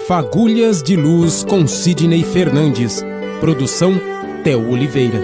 Fagulhas de Luz com Sidney Fernandes. Produção Theo Oliveira.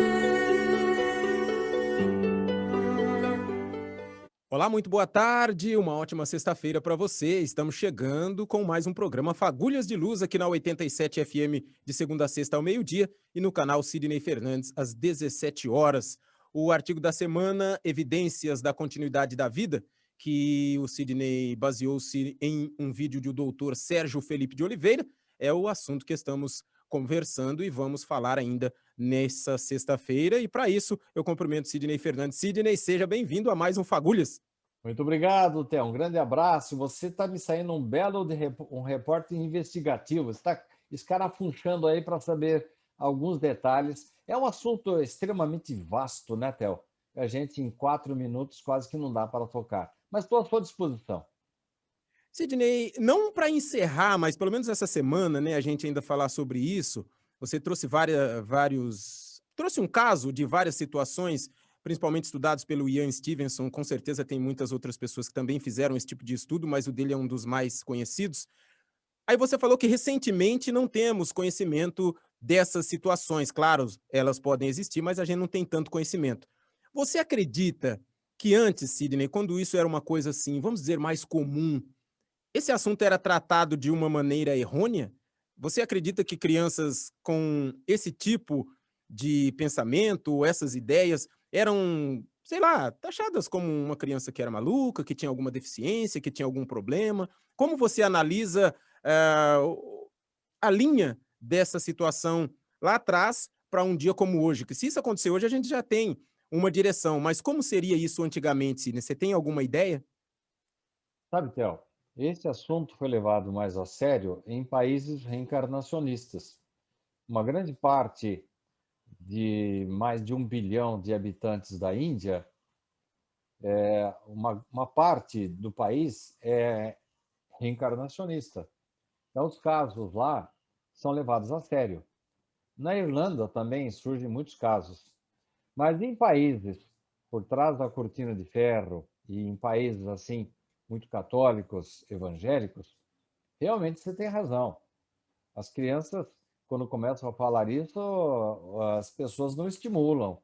Olá, muito boa tarde, uma ótima sexta-feira para você. Estamos chegando com mais um programa Fagulhas de Luz aqui na 87 FM de segunda a sexta ao meio-dia e no canal Sidney Fernandes às 17 horas. O artigo da semana, Evidências da Continuidade da Vida, que o Sidney baseou-se em um vídeo do doutor Sérgio Felipe de Oliveira, é o assunto que estamos conversando e vamos falar ainda nessa sexta-feira. E para isso, eu cumprimento Sidney Fernandes. Sidney, seja bem-vindo a mais um Fagulhas. Muito obrigado, Theo. Um grande abraço. Você está me saindo um belo um repórter investigativo. Você está escarafunchando aí para saber alguns detalhes. É um assunto extremamente vasto, né, Theo? A gente, em 4 minutos, quase que não dá para tocar. Mas estou à sua disposição. Sidney, não para encerrar, mas pelo menos essa semana, né, a gente ainda falar sobre isso. Você trouxe trouxe um caso de várias situações, principalmente estudados pelo Ian Stevenson. Com certeza tem muitas outras pessoas que também fizeram esse tipo de estudo, mas o dele é um dos mais conhecidos. Aí você falou que recentemente não temos conhecimento dessas situações. Claro, elas podem existir, mas a gente não tem tanto conhecimento. Você acredita que antes, Sidney, quando isso era uma coisa assim, vamos dizer, mais comum, esse assunto era tratado de uma maneira errônea? Você acredita que crianças com esse tipo de pensamento, essas ideias, eram, sei lá, taxadas como uma criança que era maluca, que tinha alguma deficiência, que tinha algum problema? Como você analisa a linha dessa situação lá atrás para um dia como hoje? Que se isso acontecer hoje, a gente já tem uma direção, mas como seria isso antigamente, Sidney? Você tem alguma ideia? Sabe, Theo, esse assunto foi levado mais a sério em países reencarnacionistas. Uma grande parte de mais de 1 bilhão de habitantes da Índia, uma parte do país é reencarnacionista. Então, os casos lá são levados a sério. Na Irlanda também surgem muitos casos, mas em países por trás da cortina de ferro e em países assim muito católicos, evangélicos, realmente você tem razão. As crianças, quando começam a falar isso, as pessoas não estimulam.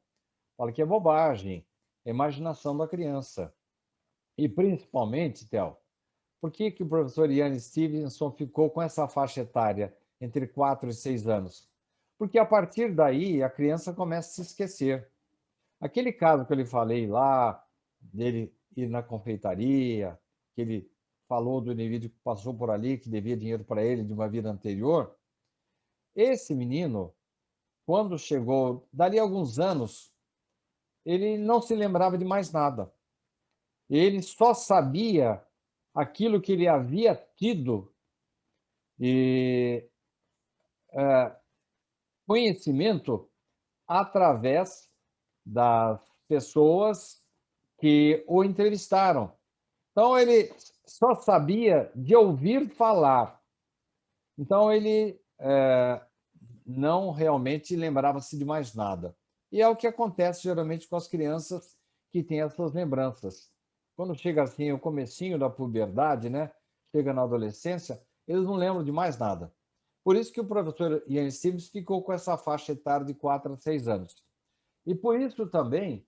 Falam que é bobagem, é imaginação da criança. E principalmente, Theo, por que o professor Ian Stevenson ficou com essa faixa etária entre 4 e 6 anos? Porque a partir daí a criança começa a se esquecer. Aquele caso que eu lhe falei lá, dele ir na confeitaria, que ele falou do indivíduo que passou por ali, que devia dinheiro para ele de uma vida anterior, esse menino, quando chegou, dali a alguns anos, ele não se lembrava de mais nada. Ele só sabia aquilo que ele havia tido e conhecimento através das pessoas que o entrevistaram. Então, ele só sabia de ouvir falar. Então, ele não realmente lembrava-se de mais nada. E é o que acontece geralmente com as crianças que têm essas lembranças. Quando chega assim o comecinho da puberdade, né? Chega na adolescência, eles não lembram de mais nada. Por isso que o professor Ian Stevens ficou com essa faixa etária de 4 a 6 anos. E por isso também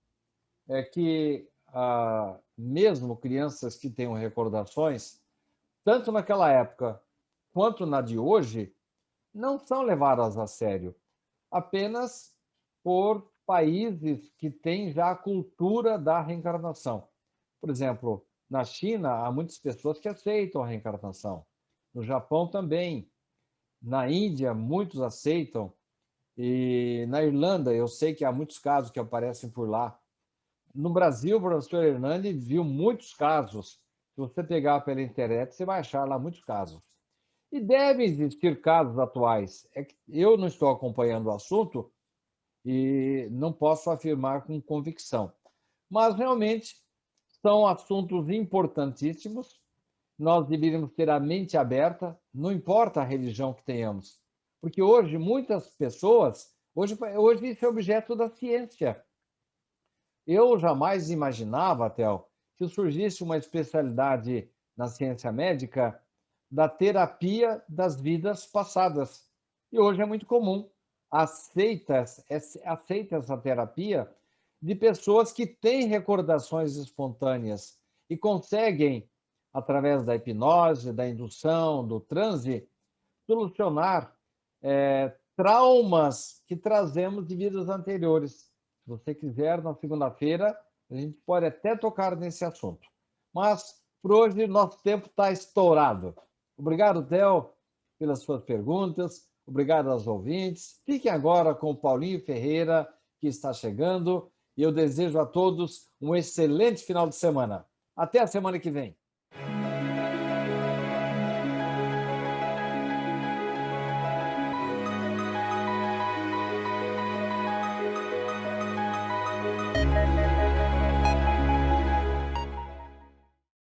é que mesmo crianças que tenham recordações, tanto naquela época quanto na de hoje, não são levadas a sério, apenas por países que têm já a cultura da reencarnação. Por exemplo, na China, há muitas pessoas que aceitam a reencarnação. No Japão também. Na Índia, muitos aceitam. E na Irlanda, eu sei que há muitos casos que aparecem por lá. No Brasil, o professor Hernani viu muitos casos. Se você pegar pela internet, você vai achar lá muitos casos. E devem existir casos atuais. É que eu não estou acompanhando o assunto e não posso afirmar com convicção. Mas realmente são assuntos importantíssimos. Nós deveríamos ter a mente aberta, não importa a religião que tenhamos. Porque hoje muitas pessoas, hoje isso é objeto da ciência. Eu jamais imaginava, Theo, que surgisse uma especialidade na ciência médica da terapia das vidas passadas. E hoje é muito comum. Aceita essa terapia de pessoas que têm recordações espontâneas e conseguem, através da hipnose, da indução, do transe, solucionar traumas que trazemos de vidas anteriores. Se você quiser, na segunda-feira, a gente pode até tocar nesse assunto. Mas, por hoje, nosso tempo está estourado. Obrigado, Theo, pelas suas perguntas. Obrigado aos ouvintes. Fiquem agora com o Paulinho Ferreira, que está chegando. E eu desejo a todos um excelente final de semana. Até a semana que vem.